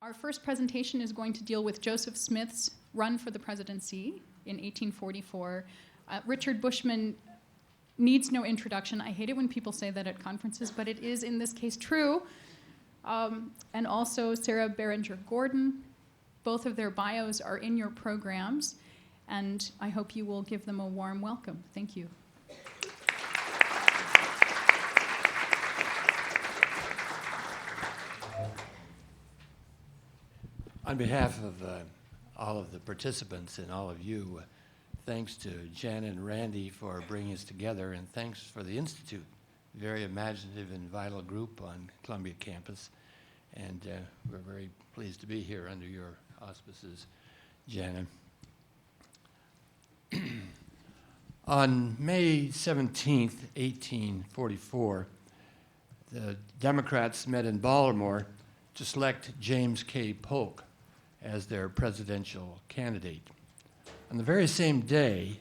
Our first presentation is going to deal with Joseph Smith's run for the presidency in 1844. Richard Bushman needs no introduction. I hate it when people say that at conferences, but it is in this case true. And also Sarah Barringer Gordon. Both of their bios are in your programs, and I hope you will give them a warm welcome. Thank you. On behalf of all of the participants and all of you, thanks to Jen and Randy for bringing us together, and thanks for the Institute, very imaginative and vital group on Columbia campus. And we're very pleased to be here under your auspices, Jana. On May 17th, 1844, the Democrats met in Balmer to select James K. Polk as their presidential candidate. On the very same day,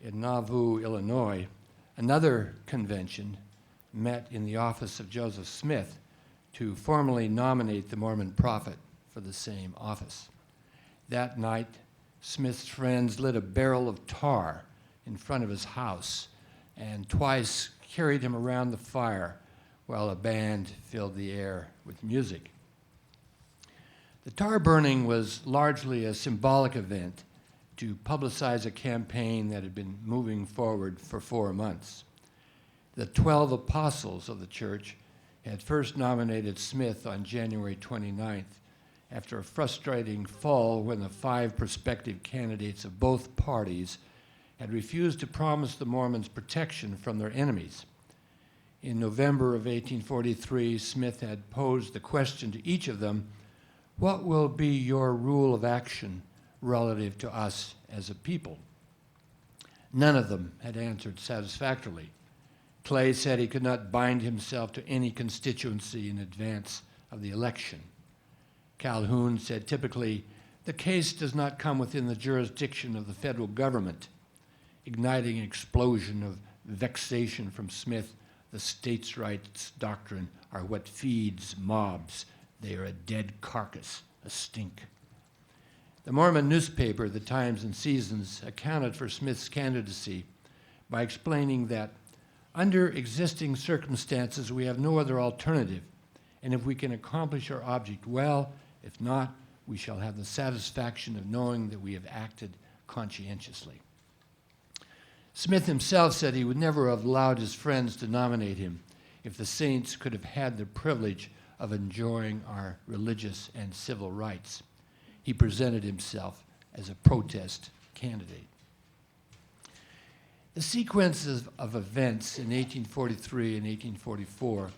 in Nauvoo, Illinois, another convention met in the office of Joseph Smith to formally nominate the Mormon prophet for the same office. That night, Smith's friends lit a barrel of tar in front of his house and twice carried him around the fire while a band filled the air with music. The tar burning was largely a symbolic event to publicize a campaign that had been moving forward for 4 months. The 12 apostles of the church had first nominated Smith on January 29th after a frustrating fall when the 5 prospective candidates of both parties had refused to promise the Mormons protection from their enemies. In November of 1843, Smith had posed the question to each of them, "What will be your rule of action relative to us as a people?" None of them had answered satisfactorily. Clay said he could not bind himself to any constituency in advance of the election. Calhoun said typically, "The case does not come within the jurisdiction of the federal government," igniting an explosion of vexation from Smith. "The states' rights doctrine are what feeds mobs. They are a dead carcass, a stink." The Mormon newspaper, the Times and Seasons, accounted for Smith's candidacy by explaining that under existing circumstances, we have no other alternative, and if we can accomplish our object well, if not, we shall have the satisfaction of knowing that we have acted conscientiously. Smith himself said he would never have allowed his friends to nominate him if the saints could have had the privilege of enjoying our religious and civil rights. He presented himself as a protest candidate. The sequence of events in 1843 and 1844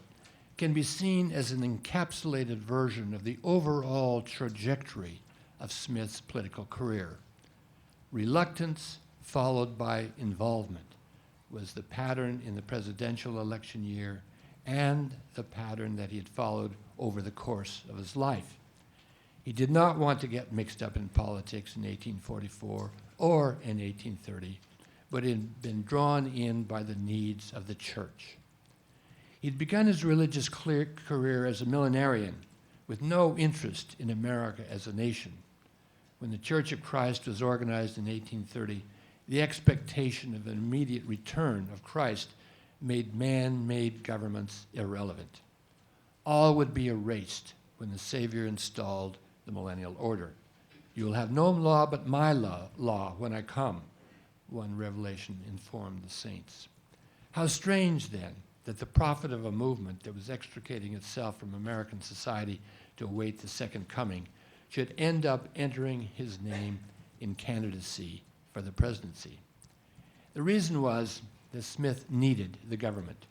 can be seen as an encapsulated version of the overall trajectory of Smith's political career. Reluctance followed by involvement was the pattern in the presidential election year and the pattern that he had followed over the course of his life. He did not want to get mixed up in politics in 1844 or in 1830, but had been drawn in by the needs of the church. He'd begun his religious career as a millenarian with no interest in America as a nation. When the Church of Christ was organized in 1830, the expectation of an immediate return of Christ made man-made governments irrelevant. All would be erased when the Savior installed the millennial order. "You will have no law but my law when I come," one revelation informed the saints. How strange, then, that the prophet of a movement that was extricating itself from American society to await the second coming should end up entering his name in candidacy for the presidency. The reason was that Smith needed the government.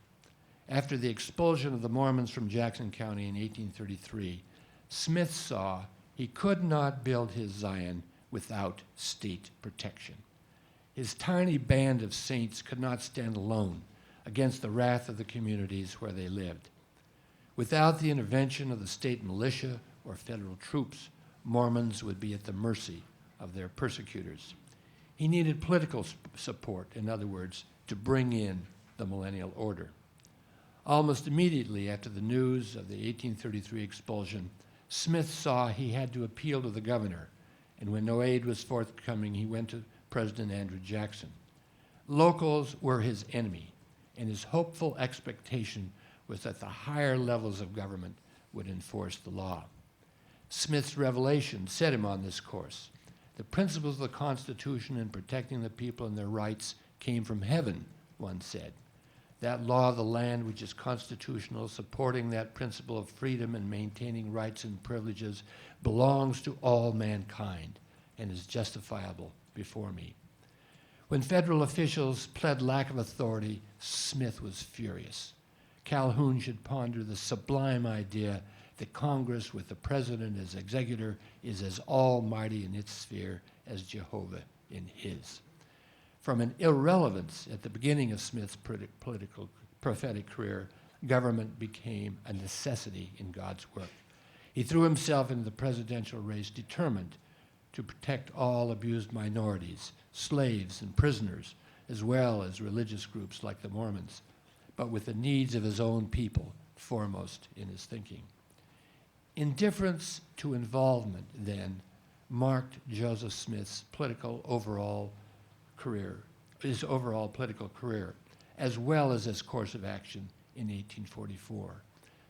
After the expulsion of the Mormons from Jackson County in 1833, Smith saw he could not build his Zion without state protection. His tiny band of saints could not stand alone against the wrath of the communities where they lived. Without the intervention of the state militia or federal troops, Mormons would be at the mercy of their persecutors. He needed political support, in other words, to bring in the millennial order. Almost immediately after the news of the 1833 expulsion, Smith saw he had to appeal to the governor, and when no aid was forthcoming, he went to President Andrew Jackson. Locals were his enemy, and his hopeful expectation was that the higher levels of government would enforce the law. Smith's revelation set him on this course. The principles of the Constitution in protecting the people and their rights came from heaven, one said. That law of the land which is constitutional, supporting that principle of freedom and maintaining rights and privileges, belongs to all mankind and is justifiable before me. When federal officials pled lack of authority, Smith was furious. Calhoun should ponder the sublime idea that Congress, with the president as executor, is as almighty in its sphere as Jehovah in his. From an irrelevance at the beginning of Smith's prophetic career, government became a necessity in God's work. He threw himself into the presidential race determined to protect all abused minorities, slaves and prisoners, as well as religious groups like the Mormons, but with the needs of his own people foremost in his thinking. Indifference to involvement, then, marked Joseph Smith's his overall political career, as well as his course of action in 1844.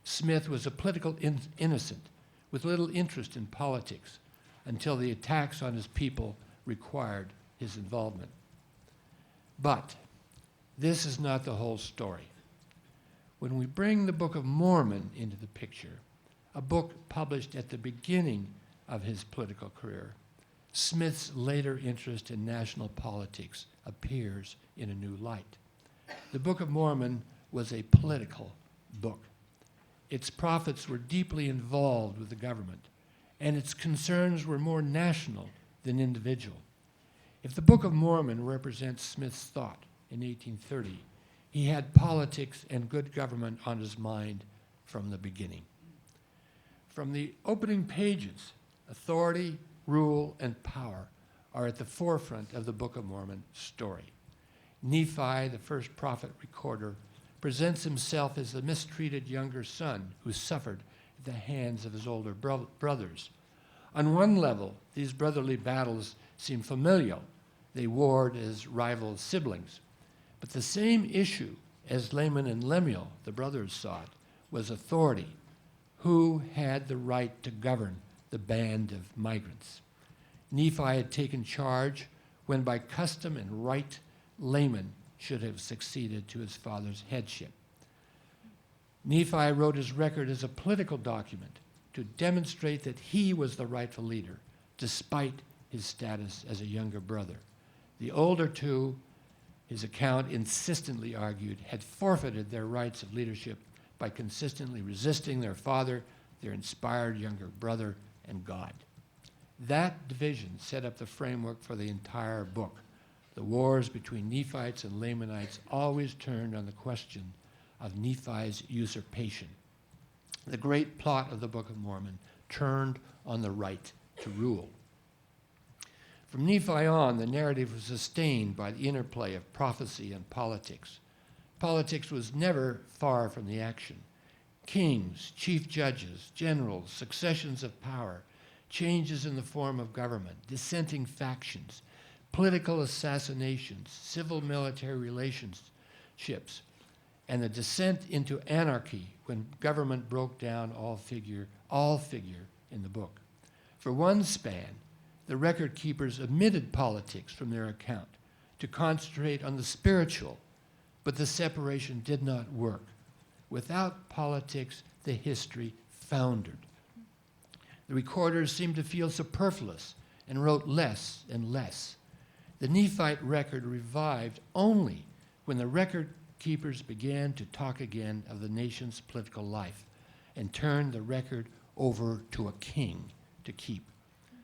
Smith was a political innocent with little interest in politics until the attacks on his people required his involvement. But this is not the whole story. When we bring the Book of Mormon into the picture, a book published at the beginning of his political career, Smith's later interest in national politics appears in a new light. The Book of Mormon was a political book. Its prophets were deeply involved with the government, and its concerns were more national than individual. If the Book of Mormon represents Smith's thought in 1830, he had politics and good government on his mind from the beginning. From the opening pages, authority, rule, and power are at the forefront of the Book of Mormon story. Nephi, the first prophet recorder, presents himself as the mistreated younger son who suffered at the hands of his older brothers. On one level, these brotherly battles seem familial. They warred as rival siblings. But the same issue as Lyman and Lemuel, the brothers, sought, was authority. Who had the right to govern the band of migrants? Nephi had taken charge when by custom and right, Lyman should have succeeded to his father's headship. Nephi wrote his record as a political document to demonstrate that he was the rightful leader, despite his status as a younger brother. The older two, his account insistently argued, had forfeited their rights of leadership by consistently resisting their father, their inspired younger brother, and God. That division set up the framework for the entire book. The wars between Nephites and Lamanites always turned on the question of Nephi's usurpation. The great plot of the Book of Mormon turned on the right to rule. From Nephi on, the narrative was sustained by the interplay of prophecy and politics. Politics was never far from the action. Kings, chief judges, generals, successions of power, changes in the form of government, dissenting factions, political assassinations, civil-military relationships, and the descent into anarchy when government broke down all figure in the book. For one span, the record keepers omitted politics from their account to concentrate on the spiritual, but the separation did not work. Without politics, the history foundered. The recorders seemed to feel superfluous and wrote less and less. The Nephite record revived only when the record keepers began to talk again of the nation's political life and turned the record over to a king to keep.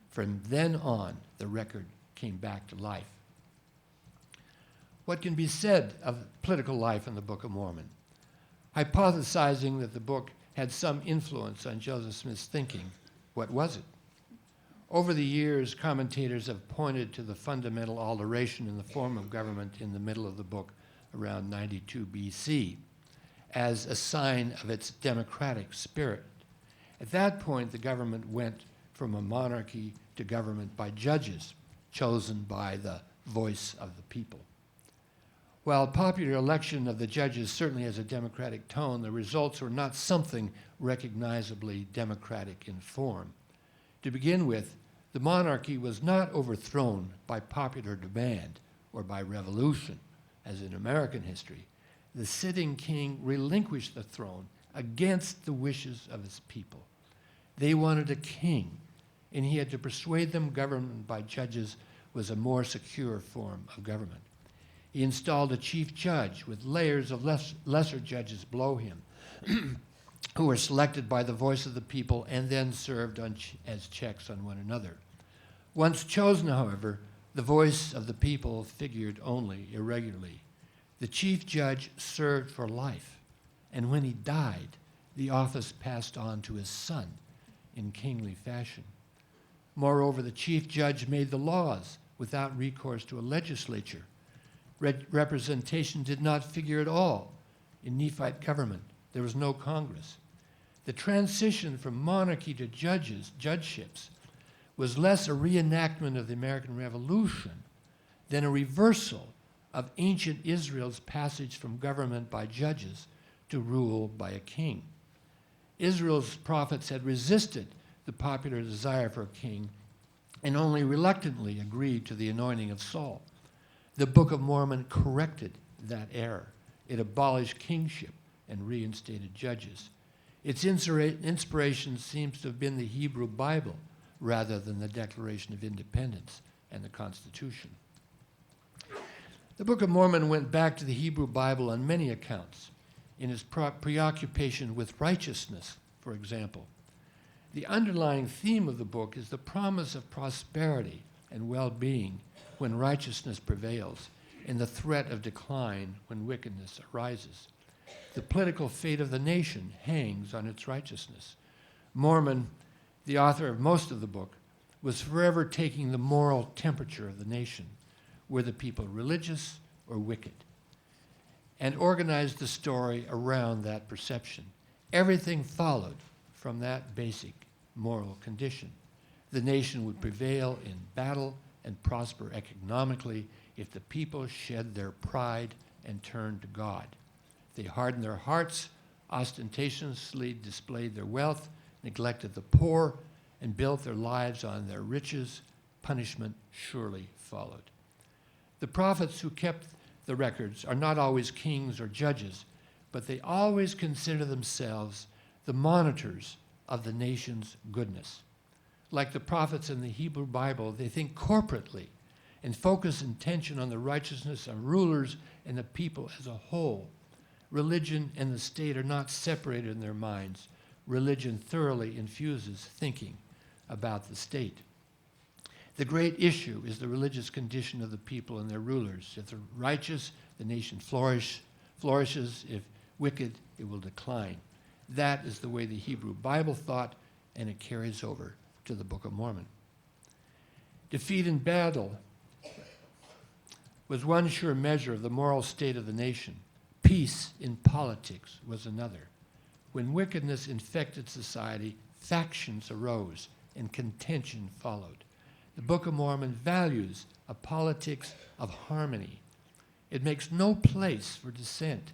From then on, the record came back to life. What can be said of political life in the Book of Mormon? Hypothesizing that the book had some influence on Joseph Smith's thinking, what was it? Over the years, commentators have pointed to the fundamental alteration in the form of government in the middle of the book around 92 BC as a sign of its democratic spirit. At that point, the government went from a monarchy to government by judges, chosen by the voice of the people. While popular election of the judges certainly has a democratic tone, the results were not something recognizably democratic in form. To begin with, the monarchy was not overthrown by popular demand or by revolution, as in American history. The sitting king relinquished the throne against the wishes of his people. They wanted a king, and he had to persuade them government by judges was a more secure form of government. He installed a chief judge with layers of lesser judges below him, who were selected by the voice of the people and then served as checks on one another. Once chosen, however, the voice of the people figured only irregularly. The chief judge served for life, and when he died, the office passed on to his son in kingly fashion. Moreover, the chief judge made the laws without recourse to a legislature. Representation did not figure at all in Nephite government. There was no Congress. The transition from monarchy to judgeships, was less a reenactment of the American Revolution than a reversal of ancient Israel's passage from government by judges to rule by a king. Israel's prophets had resisted the popular desire for a king and only reluctantly agreed to the anointing of Saul. The Book of Mormon corrected that error. It abolished kingship and reinstated judges. Its inspiration seems to have been the Hebrew Bible rather than the Declaration of Independence and the Constitution. The Book of Mormon went back to the Hebrew Bible on many accounts, in its preoccupation with righteousness, for example. The underlying theme of the book is the promise of prosperity and well-being when righteousness prevails, and the threat of decline when wickedness arises. The political fate of the nation hangs on its righteousness. Mormon, the author of most of the book, was forever taking the moral temperature of the nation. Were the people religious or wicked? And organized the story around that perception. Everything followed from that basic moral condition. The nation would prevail in battle and prosper economically if the people shed their pride and turned to God. They hardened their hearts, ostentatiously displayed their wealth, neglected the poor, and built their lives on their riches. Punishment surely followed. The prophets who kept the records are not always kings or judges, but they always consider themselves the monitors of the nation's goodness. Like the prophets in the Hebrew Bible, they think corporately and focus attention on the righteousness of rulers and the people as a whole. Religion and the state are not separated in their minds. Religion thoroughly infuses thinking about the state. The great issue is the religious condition of the people and their rulers. If they're righteous, the nation flourishes. If wicked, it will decline. That is the way the Hebrew Bible thought, and it carries over to the Book of Mormon. Defeat in battle was one sure measure of the moral state of the nation. Peace in politics was another. When wickedness infected society, factions arose and contention followed. The Book of Mormon values a politics of harmony. It makes no place for dissent.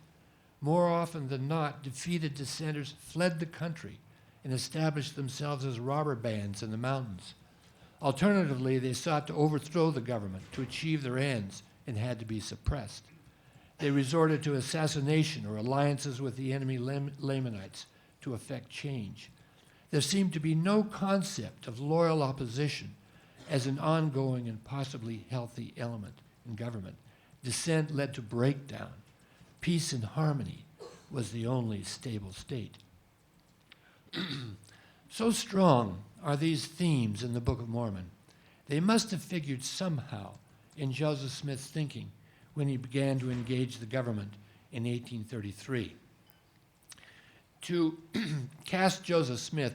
More often than not, defeated dissenters fled the country and established themselves as robber bands in the mountains. Alternatively, they sought to overthrow the government to achieve their ends and had to be suppressed. They resorted to assassination or alliances with the enemy Lamanites to effect change. There seemed to be no concept of loyal opposition as an ongoing and possibly healthy element in government. Dissent led to breakdown. Peace and harmony was the only stable state. So strong are these themes in the Book of Mormon. They must have figured somehow in Joseph Smith's thinking when he began to engage the government in 1833. To cast Joseph Smith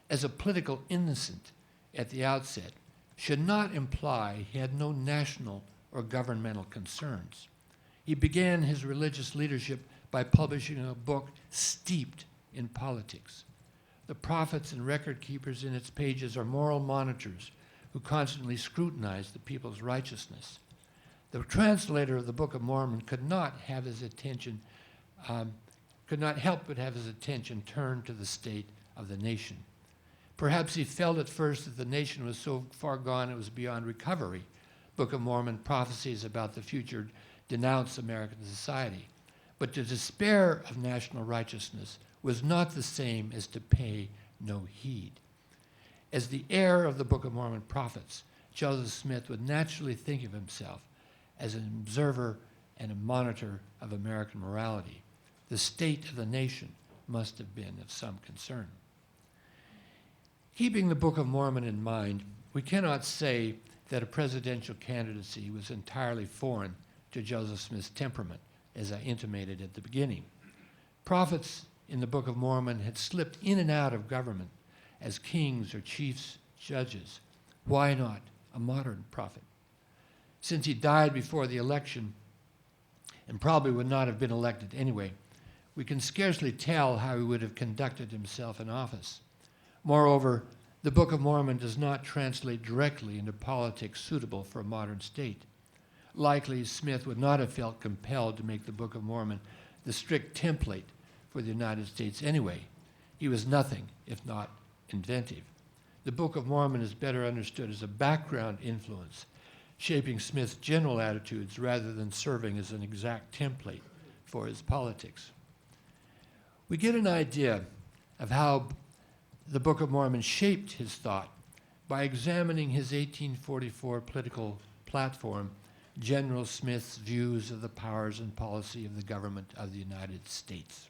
as a political innocent at the outset should not imply he had no national or governmental concerns. He began his religious leadership by publishing a book steeped in politics. The prophets and record keepers in its pages are moral monitors who constantly scrutinize the people's righteousness. The translator of the Book of Mormon could not help but have his attention turned to the state of the nation. Perhaps he felt at first that the nation was so far gone it was beyond recovery. Book of Mormon prophecies about the future denounce American society. But to despair of national righteousness was not the same as to pay no heed. As the heir of the Book of Mormon prophets, Joseph Smith would naturally think of himself as an observer and a monitor of American morality. The state of the nation must have been of some concern. Keeping the Book of Mormon in mind, we cannot say that a presidential candidacy was entirely foreign to Joseph Smith's temperament, as I intimated at the beginning. Prophets in the Book of Mormon had slipped in and out of government as kings or chiefs, judges. Why not a modern prophet? Since he died before the election, and probably would not have been elected anyway, we can scarcely tell how he would have conducted himself in office. Moreover, the Book of Mormon does not translate directly into politics suitable for a modern state. Likely, Smith would not have felt compelled to make the Book of Mormon the strict template for the United States anyway. He was nothing if not inventive. The Book of Mormon is better understood as a background influence, shaping Smith's general attitudes rather than serving as an exact template for his politics. We get an idea of how the Book of Mormon shaped his thought by examining his 1844 political platform, General Smith's views of the powers and policy of the government of the United States.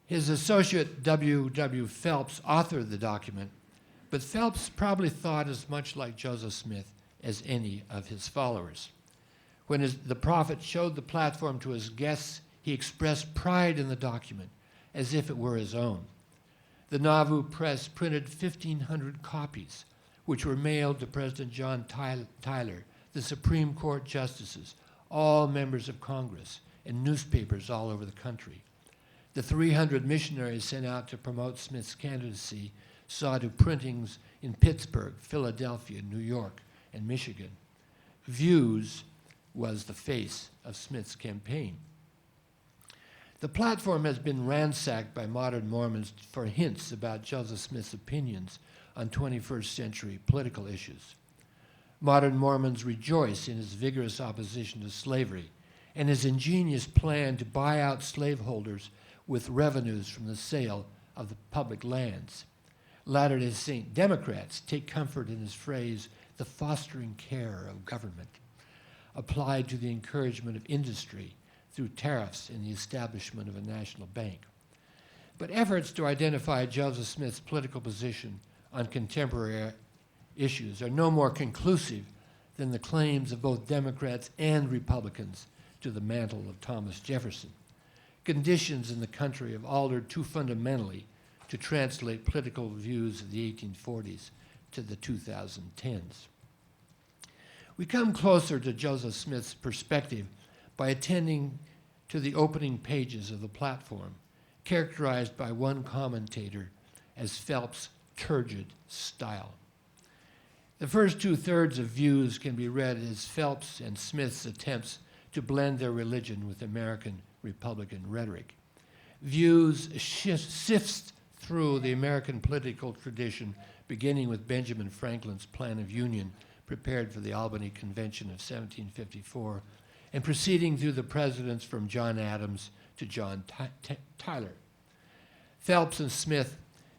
His associate W. Phelps authored the document, but Phelps probably thought as much like Joseph Smith as any of his followers. When the prophet showed the platform to his guests, he expressed pride in the document as if it were his own. The Nauvoo Press printed 1,500 copies, which were mailed to President John Tyler, the Supreme Court justices, all members of Congress, and newspapers all over the country. The 300 missionaries sent out to promote Smith's candidacy saw to printings in Pittsburgh, Philadelphia, New York, and Michigan. Views was the face of Smith's campaign. The platform has been ransacked by modern Mormons for hints about Joseph Smith's opinions on 21st century political issues. Modern Mormons rejoice in his vigorous opposition to slavery and his ingenious plan to buy out slaveholders with revenues from the sale of the public lands. Latter-day Saint Democrats take comfort in his phrase, the fostering care of government, applied to the encouragement of industry through tariffs and the establishment of a national bank. But efforts to identify Joseph Smith's political position on contemporary issues are no more conclusive than the claims of both Democrats and Republicans to the mantle of Thomas Jefferson. Conditions in the country have altered too fundamentally to translate political views of the 1840s to the 2010s. We come closer to Joseph Smith's perspective by attending to the opening pages of the platform, characterized by one commentator as Phelps' turgid style. The first two-thirds of views can be read as Phelps and Smith's attempts to blend their religion with American Republican rhetoric. Views sifts through the American political tradition, beginning with Benjamin Franklin's Plan of Union, prepared for the Albany Convention of 1754, and proceeding through the presidents from John Adams to John Tyler. Phelps and Smith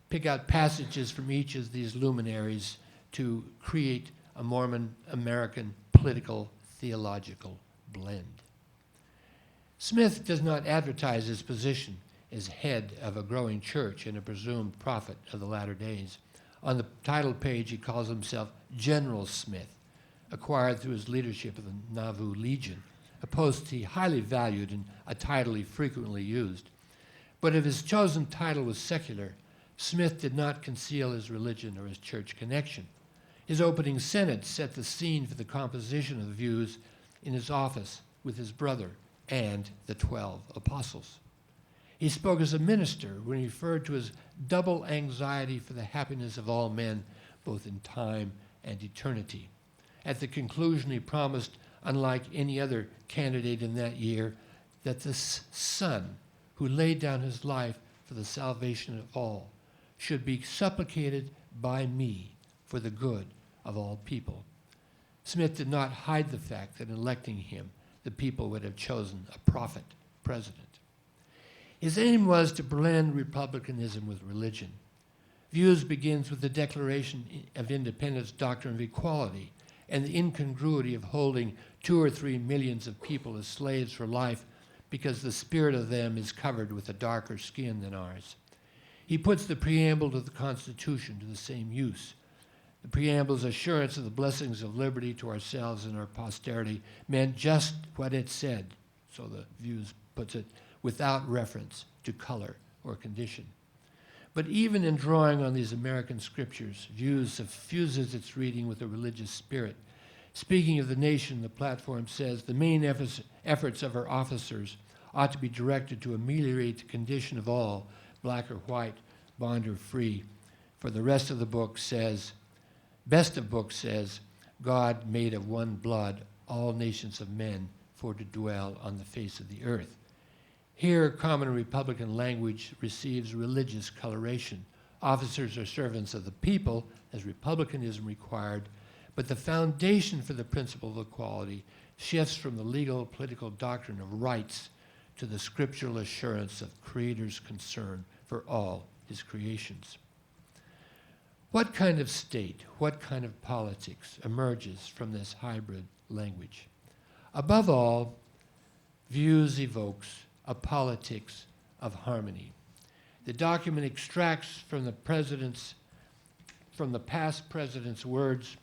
pick out passages from each of these luminaries to create a Mormon-American political theological blend. Smith does not advertise his position as head of a growing church and a presumed prophet of the latter days. On the title page, he calls himself General Smith, acquired through his leadership of the Nauvoo Legion, a post he highly valued and a title he frequently used. But if his chosen title was secular, Smith did not conceal his religion or his church connection. His opening sentence set the scene for the composition of the views in his office with his brother and the 12 apostles. He spoke as a minister when he referred to his double anxiety for the happiness of all men, both in time and eternity. At the conclusion, he promised, unlike any other candidate in that year, that the Son, who laid down his life for the salvation of all, should be supplicated by me for the good of all people. Smith did not hide the fact that in electing him, the people would have chosen a prophet president. His aim was to blend republicanism with religion. Views begins with the Declaration of Independence doctrine of equality and the incongruity of holding 2 or 3 millions of people as slaves for life because the spirit of them is covered with a darker skin than ours. He puts the preamble to the Constitution to the same use. The preamble's assurance of the blessings of liberty to ourselves and our posterity meant just what it said, so the Views puts it, without reference to color or condition. But even in drawing on these American scriptures, Views suffuses its reading with a religious spirit. Speaking of the nation, the platform says the main efforts of our officers ought to be directed to ameliorate the condition of all, black or white, bond or free. For the rest of the book says, best of book says, God made of one blood all nations of men for to dwell on the face of the earth. Here, common Republican language receives religious coloration. Officers are servants of the people, as republicanism required, but the foundation for the principle of equality shifts from the legal political doctrine of rights to the scriptural assurance of Creator's concern for all his creations. What kind of state, what kind of politics emerges from this hybrid language? Above all, Views evokes a politics of harmony. The document extracts from the past president's words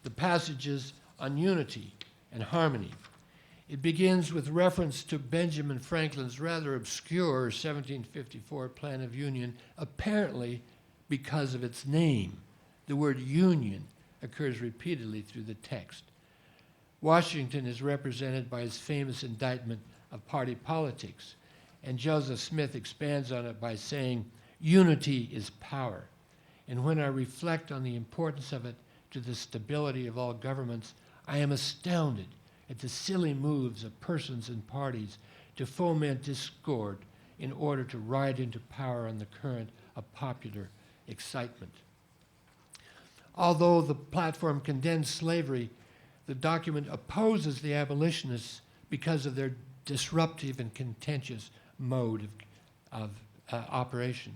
the passages on unity and harmony. It begins with reference to Benjamin Franklin's rather obscure 1754 Plan of Union, apparently because of its name. The word union occurs repeatedly through the text. Washington is represented by his famous indictment of party politics, and Joseph Smith expands on it by saying, unity is power. And when I reflect on the importance of it to the stability of all governments, I am astounded at the silly moves of persons and parties to foment discord in order to ride into power on the current of popular excitement. Although the platform condemns slavery, the document opposes the abolitionists because of their disruptive and contentious mode of operation.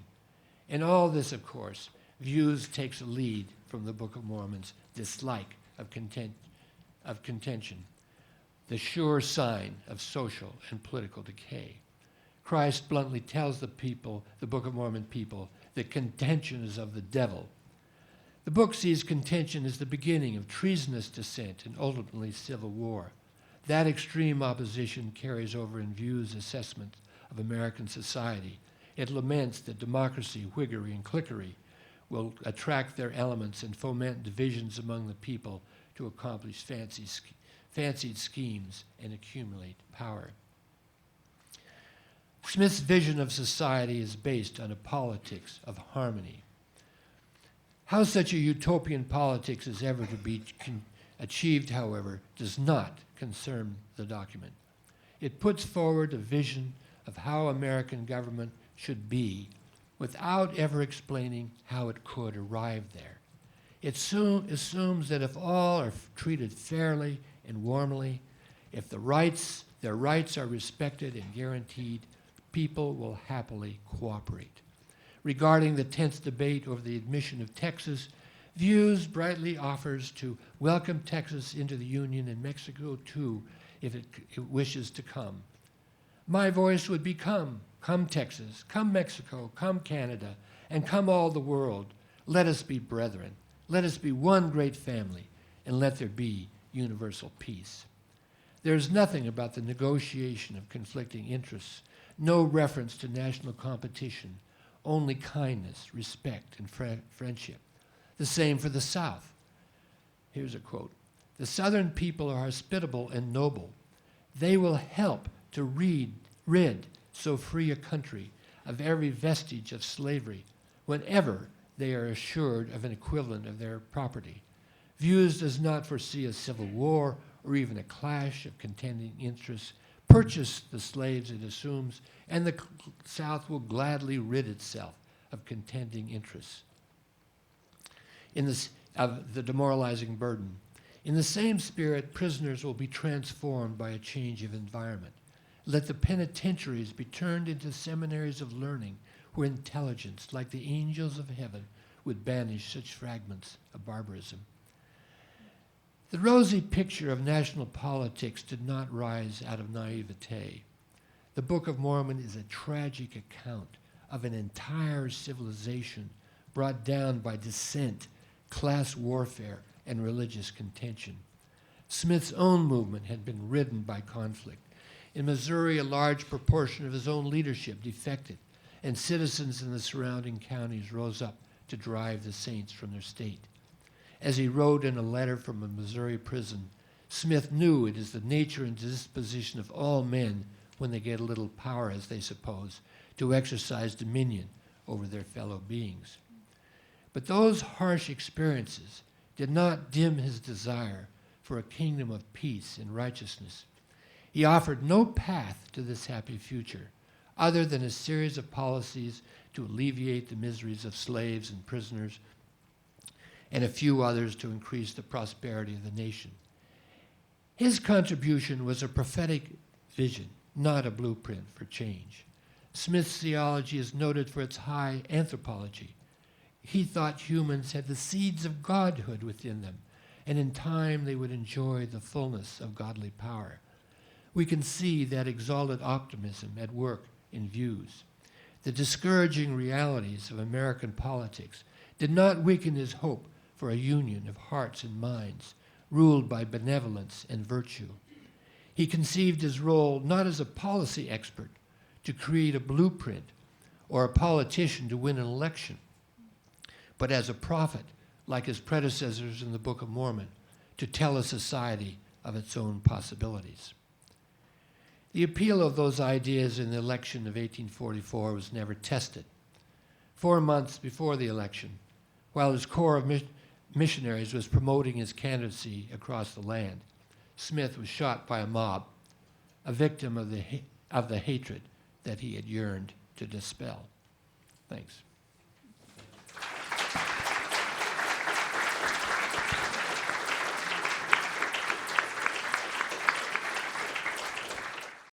In all this, of course, Views takes a lead from the Book of Mormon's dislike of contention, the sure sign of social and political decay. Christ bluntly tells the people, the Book of Mormon people, that contention is of the devil. The book sees contention as the beginning of treasonous dissent and ultimately civil war. That extreme opposition carries over in Views' assessment of American society. It laments that democracy, whiggery, and cliquery will attract their elements and foment divisions among the people to accomplish fancied schemes and accumulate power. Smith's vision of society is based on a politics of harmony. How such a utopian politics is ever to be achieved, however, does not concern the document. It puts forward a vision of how American government should be without ever explaining how it could arrive there. It assumes that if all are treated fairly and warmly, if their rights are respected and guaranteed, people will happily cooperate. Regarding the tense debate over the admission of Texas, Views brightly offers to welcome Texas into the Union and Mexico too, if it wishes to come. My voice would be come Texas, come Mexico, come Canada, and come all the world. Let us be brethren. Let us be one great family, and let there be universal peace. There is nothing about the negotiation of conflicting interests, no reference to national competition, only kindness, respect, and friendship. The same for the South. Here's a quote. The Southern people are hospitable and noble. They will help to rid so free a country of every vestige of slavery whenever they are assured of an equivalent of their property. Views does not foresee a civil war or even a clash of contending interests. Purchase the slaves it assumes, and the South will gladly rid itself of contending interests of the demoralizing burden. In the same spirit, prisoners will be transformed by a change of environment. Let the penitentiaries be turned into seminaries of learning where intelligence, like the angels of heaven, would banish such fragments of barbarism. The rosy picture of national politics did not rise out of naivete. The Book of Mormon is a tragic account of an entire civilization brought down by dissent, class warfare, and religious contention. Smith's own movement had been ridden by conflict. In Missouri, a large proportion of his own leadership defected, and citizens in the surrounding counties rose up to drive the saints from their state. As he wrote in a letter from a Missouri prison, Smith knew it is the nature and disposition of all men, when they get a little power, as they suppose, to exercise dominion over their fellow beings. But those harsh experiences did not dim his desire for a kingdom of peace and righteousness. He offered no path to this happy future other than a series of policies to alleviate the miseries of slaves and prisoners, and a few others to increase the prosperity of the nation. His contribution was a prophetic vision, not a blueprint for change. Smith's theology is noted for its high anthropology. He thought humans had the seeds of godhood within them, and in time they would enjoy the fullness of godly power. We can see that exalted optimism at work in views. The discouraging realities of American politics did not weaken his hope for a union of hearts and minds, ruled by benevolence and virtue. He conceived his role not as a policy expert to create a blueprint or a politician to win an election, but as a prophet, like his predecessors in the Book of Mormon, to tell a society of its own possibilities. The appeal of those ideas in the election of 1844 was never tested. 4 months before the election, while his corps of missionaries was promoting his candidacy across the land, Smith was shot by a mob, a victim of the hatred that he had yearned to dispel. Thanks.